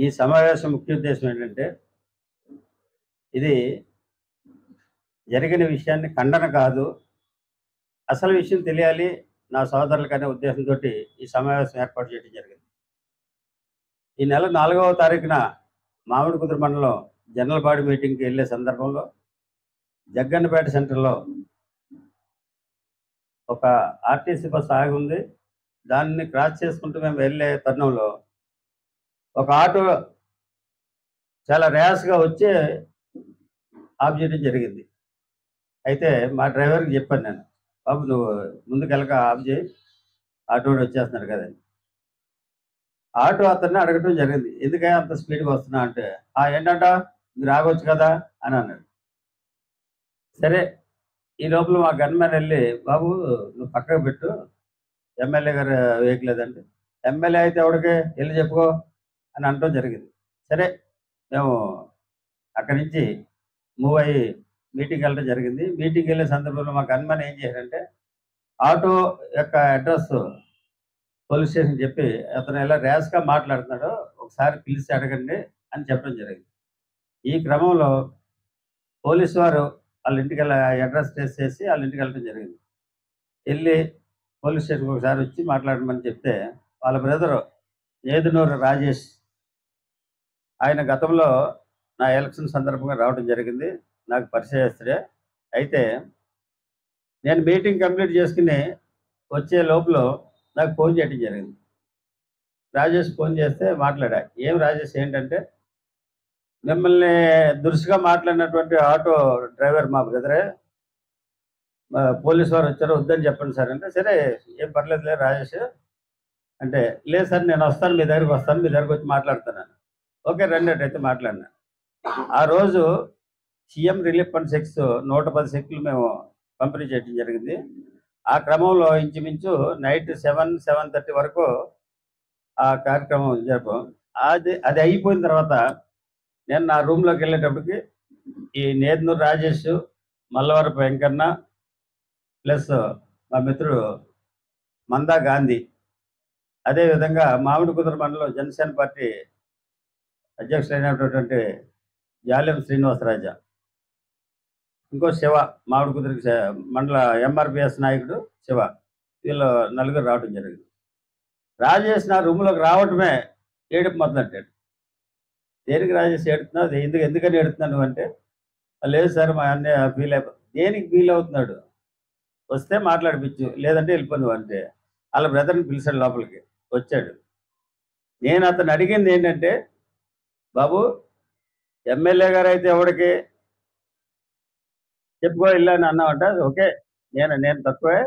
ఈ సమావేశం ముఖ్య ఉద్దేశం ఏంటంటే, ఇది జరిగిన విషయాన్ని ఖండన కాదు, అసలు విషయం తెలియాలి నా సోదరులకనే ఉద్దేశంతోటి ఈ సమావేశం ఏర్పాటు చేయడం జరిగింది. ఈ నెల 4వ తారీఖున మామిడికుదురు మండలం జనరల్ బాడీ మీటింగ్‌కి వెళ్ళే సందర్భంలో జగ్గన్నపేట సెంటర్‌లో ఒక ఆర్టీసీ బస్సు ఆగి ఉంది. దాన్ని క్రాస్ చేసుకుంటూ మేము వెళ్ళే తరుణంలో ఒక ఆటో చాలా ర్యాష్‌గా వచ్చి ఆఫ్ చేయడం జరిగింది. అయితే మా డ్రైవర్‌కి చెప్పాను నేను, "బాబు నువ్వు ముందుకెళ్ళక ఆఫ్ చేయి, ఆటోడు వచ్చేస్తున్నాడు కదా" అని. ఆటో అతన్ని అడగటం జరిగింది, "ఎందుకయ్యా అంత స్పీడ్‌గా వస్తున్నావు" అంటే, ఏంటంట మీరు ఆగొచ్చు కదా అని అన్నాడు. సరే, ఈ లోపల మా గన్‌మ్యాన్ వెళ్ళి, "బాబు నువ్వు పక్కకు పెట్టు, ఎమ్మెల్యే గారు వెహికల్ అదంటే." "ఎమ్మెల్యే అయితే ఎవడికి వెళ్ళి చెప్పుకో" అని అనటం జరిగింది. సరే, మేము అక్కడి నుంచి మూవ్ అయ్యి మీటింగ్‌కి వెళ్ళడం జరిగింది. మీటింగ్‌కి వెళ్ళే సందర్భంలో మా గన్‌మ్యాన్ ఏం చేశారంటే, ఆటో యొక్క అడ్రస్ పోలీస్ స్టేషన్‌కి చెప్పి, "అతను ఇలా ర్యాష్‌గా మాట్లాడుతున్నాడు, ఒకసారి పిలిచి అడగండి" అని చెప్పడం జరిగింది. ఈ క్రమంలో పోలీసు వారు వాళ్ళ ఇంటికెళ్ళి అడ్రస్ ట్రేస్ చేసి వాళ్ళ ఇంటికి వెళ్ళడం జరిగింది. వెళ్ళి పోలీస్ స్టేషన్‌కి ఒకసారి వచ్చి మాట్లాడమని చెప్తే, వాళ్ళ బ్రదరు ఏదునూరు రాజేష్, ఆయన గతంలో నా ఎలక్షన్ సందర్భంగా రావడం జరిగింది. నాకు పరిచయస్తుడే. అయితే నేను మీటింగ్ కంప్లీట్ చేసుకుని వచ్చే లోపల నాకు ఫోన్ చేయడం జరిగింది. రాజేష్ ఫోన్ చేస్తే మాట్లాడా. "ఏం రాజేష్ ఏంటంటే, మిమ్మల్ని దురుసుగా మాట్లాడినటువంటి ఆటో డ్రైవర్ మా బ్రదరే. పోలీసు వారు వచ్చారు, వద్దని చెప్పండి సార్" అంటే, "సరే ఏం పర్లేదులే రాజేష్" అంటే, "లేదు సార్ నేను వస్తాను, మీ దగ్గరికి వస్తాను, మీ దగ్గరికి వచ్చి మాట్లాడతాను" అని. ఓకే రండి అటైతే మాట్లాడినా. ఆ రోజు సీఎం రిలీఫ్ ఫండ్ చెక్స్ 110 చెక్కులు మేము పంపిణీ చేయడం జరిగింది. ఆ క్రమంలో ఇంచుమించు నైట్ 7:30 వరకు ఆ కార్యక్రమం జరిపాం. అది అయిపోయిన తర్వాత నేను నా రూమ్‌లోకి వెళ్ళేటప్పటికి ఈ నేదునూరు రాజేష్, మల్లవరపు వెంకన్న ప్లస్ మా మిత్రుడు మందా గాంధీ, అదేవిధంగా మామిడికుదురు మండలం జనసేన పార్టీ అధ్యక్షులైనటువంటి జాలెం శ్రీనివాసరాజా, ఇంకో శివ, మామిడికుదురుకి మండల ఎంఆర్‌పీఎస్ నాయకుడు శివ, వీళ్ళు నలుగురు రావడం జరిగింది. రాజేష్ నా రూమ్‌లోకి రావటమే ఏడుపు మొదలెట్టాడు. "దేనికి రాజేష్ ఏడుతున్నావు? ఎందుకని ఏడుతున్నావు నువ్వు" అంటే, "లేదు సార్ మా అన్నయ్య ఫీల్ అయిపో." "దేనికి ఫీల్ అవుతున్నాడు? వస్తే మాట్లాడిపిచ్చు, లేదంటే వెళ్ళిపో నువ్వు" అంటే, వాళ్ళ బ్రదర్‌ని పిలిచాడు లోపలికి. వచ్చాడు. నేను అతన్ని అడిగింది ఏంటంటే, "బాబు ఎమ్మెల్యే గారైతే ఎవడికి చెప్పుకో ఇల్లు అని అన్నావంట. ఓకే, నేను తక్కువే.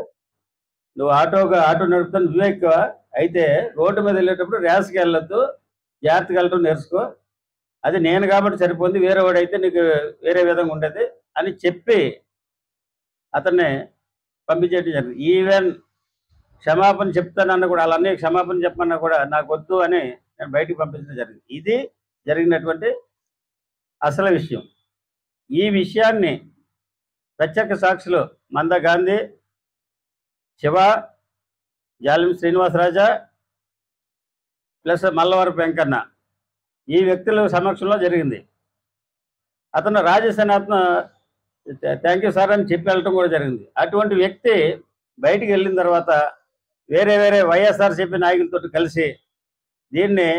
నువ్వు ఆటో నడుపుతాను, నువ్వే ఎక్కువ. అయితే రోడ్డు మీద వెళ్ళేటప్పుడు ర్యాష్‌గా వెళ్ళొద్దు, జాగ్రత్తగా వెళ్ళటం నేర్చుకో. అది నేను కాబట్టి సరిపోయింది, వేరే వాడైతే నీకు వేరే విధంగా ఉండేది" అని చెప్పి అతన్ని పంపించేయడం జరిగింది. ఈవెన్ క్షమాపణ చెప్తానన్నా కూడా, వాళ్ళ అన్నయ్యకి క్షమాపణ చెప్పమన్నా కూడా నాకొద్దు అని నేను బయటికి పంపించడం జరిగింది. ఇది జరిగినటువంటి అసలు విషయం. ఈ విషయాన్ని ప్రత్యక్ష సాక్షులు మందా గాంధీ, శివ, జాలెం శ్రీనివాసరాజా ప్లస్ మల్లవరపు వెంకన్న, ఈ వ్యక్తుల సమక్షంలో జరిగింది. అతను రాజేష్ అనే అతను థ్యాంక్ యూ సార్ అని చెప్పి వెళ్ళటం కూడా జరిగింది. అటువంటి వ్యక్తి బయటికి వెళ్ళిన తర్వాత వేరే వైఎస్ఆర్‌సీపీ నాయకులతో కలిసి దీన్ని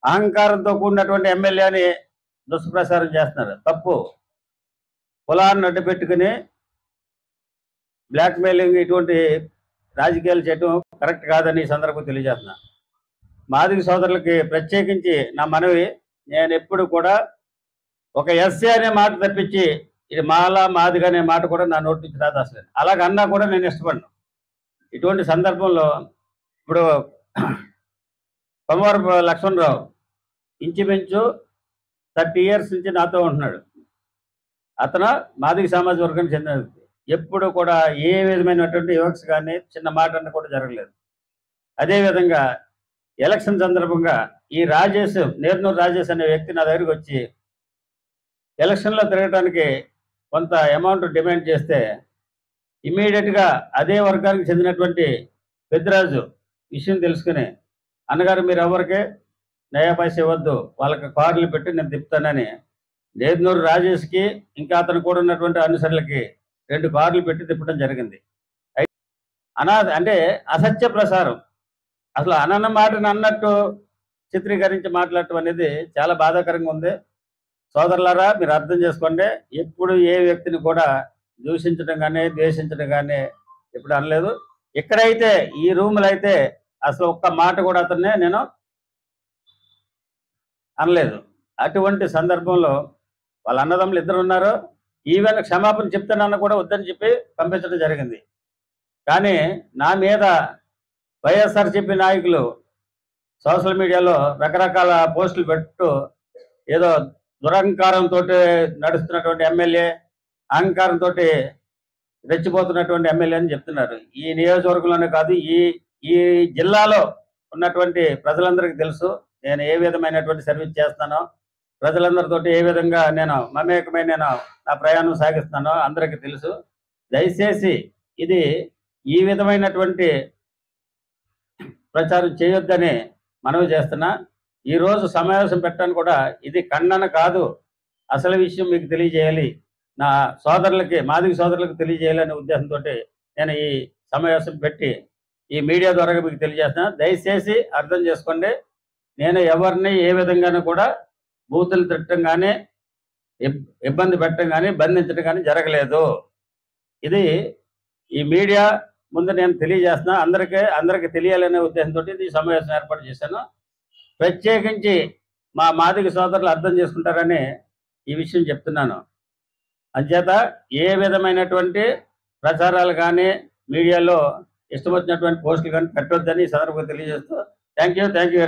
అహంకారంతో కూడినటువంటి ఎమ్మెల్యే అని దుష్ప్రచారం చేస్తున్నారు. తప్పు. కులాన్ని అడ్డు పెట్టుకుని బ్లాక్‌మెయిలింగ్ ఇటువంటి రాజకీయాలు చేయడం కరెక్ట్ కాదని ఈ సందర్భంగా తెలియజేస్తున్నా. మాదిగ సోదరులకి ప్రత్యేకించి నా మనవి, నేను ఎప్పుడు కూడా ఒక ఎస్సీ అనే మాట తప్పించి ఇది మాల, మాదిగ అనే మాట కూడా నా నోటి నుంచి రాదు అసలు. అలాగన్నా కూడా నేను ఇష్టపడను. ఇటువంటి సందర్భంలో ఇప్పుడు కొమరపు లక్ష్మణరావు ఇంచుమించు 30 ఇయర్స్ నుంచి నాతో ఉంటున్నాడు. అతను మాదిగ సామాజిక వర్గానికి చెందిన వ్యక్తి. ఎప్పుడు కూడా ఏ విధమైనటువంటి వివక్ష కానీ చిన్న మాట అన్న కూడా జరగలేదు. అదేవిధంగా ఎలక్షన్ సందర్భంగా ఈ నేదునూరు రాజేష్ అనే వ్యక్తి నా దగ్గరికి వచ్చి ఎలక్షన్లో తిరగడానికి కొంత అమౌంట్ డిమాండ్ చేస్తే ఇమ్మీడియట్గా అదే వర్గానికి చెందినటువంటి పెద్దిరాజు విషయం తెలుసుకుని, "అన్నగారు మీరు ఎవరికి నయా పైసా ఇవ్వద్దు, వాళ్ళకి కార్లు పెట్టి నేను తిప్పుతానని నేదునూరు రాజేష్కి ఇంకా అతను కూడా ఉన్నటువంటి అనుసరులకి 2 కార్లు పెట్టి తిప్పడం జరిగింది. అంటే అసత్య ప్రసారం, అసలు అనన్న మాటను అన్నట్టు చిత్రీకరించి మాట్లాడటం అనేది చాలా బాధాకరంగా ఉంది. సోదరులారా, మీరు అర్థం చేసుకోండి. ఎప్పుడు ఏ వ్యక్తిని కూడా దూషించడం కానీ ద్వేషించడం కానీ ఎప్పుడు అనలేదు. ఇక్కడైతే ఈ రూములు అయితే అసలు ఒక్క మాట కూడా అతన్ని నేను అనలేదు. అటువంటి సందర్భంలో వాళ్ళ అన్నదమ్ములు 2 ఉన్నారు. ఈవెన్ క్షమాపణ చెప్తానన్న కూడా వద్దని చెప్పి పంపించడం జరిగింది. కానీ నా మీద వైఎస్ఆర్సీపీ నాయకులు సోషల్ మీడియాలో రకరకాల పోస్టులు పెట్టు ఏదో దురహంకారంతో నడుస్తున్నటువంటి ఎమ్మెల్యే, అహంకారంతో రెచ్చిపోతున్నటువంటి ఎమ్మెల్యే అని చెప్తున్నారు. ఈ నియోజకవర్గంలోనే కాదు, ఈ జిల్లాలో ఉన్నటువంటి ప్రజలందరికీ తెలుసు నేను ఏ విధమైనటువంటి సర్వీస్ చేస్తానో, ప్రజలందరితోటి ఏ విధంగా నేను మమేకమై నేను నా ప్రయాణం సాగిస్తున్నానో అందరికీ తెలుసు. దయచేసి ఇది ఈ విధమైనటువంటి ప్రచారం చేయొద్దని మనవి చేస్తున్నా. ఈరోజు సమావేశం పెట్టడానికి కూడా ఇది ఖండన కాదు, అసలు విషయం మీకు తెలియజేయాలి, నా సోదరులకి మాదిగ సోదరులకు తెలియజేయాలనే ఉద్దేశంతో నేను ఈ సమావేశం పెట్టి ఈ మీడియా ద్వారా మీకు తెలియజేస్తున్నా. దయచేసి అర్థం చేసుకోండి. నేను ఎవరిని ఏ విధంగానూ కూడా బూతులు తిట్టడం కానీ ఇబ్బంది పెట్టడం కానీ బంధించడం కానీ జరగలేదు. ఇది ఈ మీడియా ముందు నేను తెలియజేస్తున్నా. అందరికీ తెలియాలనే ఉద్దేశంతో ఈ సమావేశం ఏర్పాటు చేశాను. ప్రత్యేకించి మా మాదిగ సోదరులు అర్థం చేసుకుంటారని ఈ విషయం చెప్తున్నాను. అంచేత ఏ విధమైనటువంటి ప్రచారాలు కానీ మీడియాలో ఇష్టం వచ్చినటువంటి పోస్టులు కానీ పెట్టొద్దని ఈ సందర్భంగా తెలియజేస్తూ థ్యాంక్ యూ వెరీ మచ్.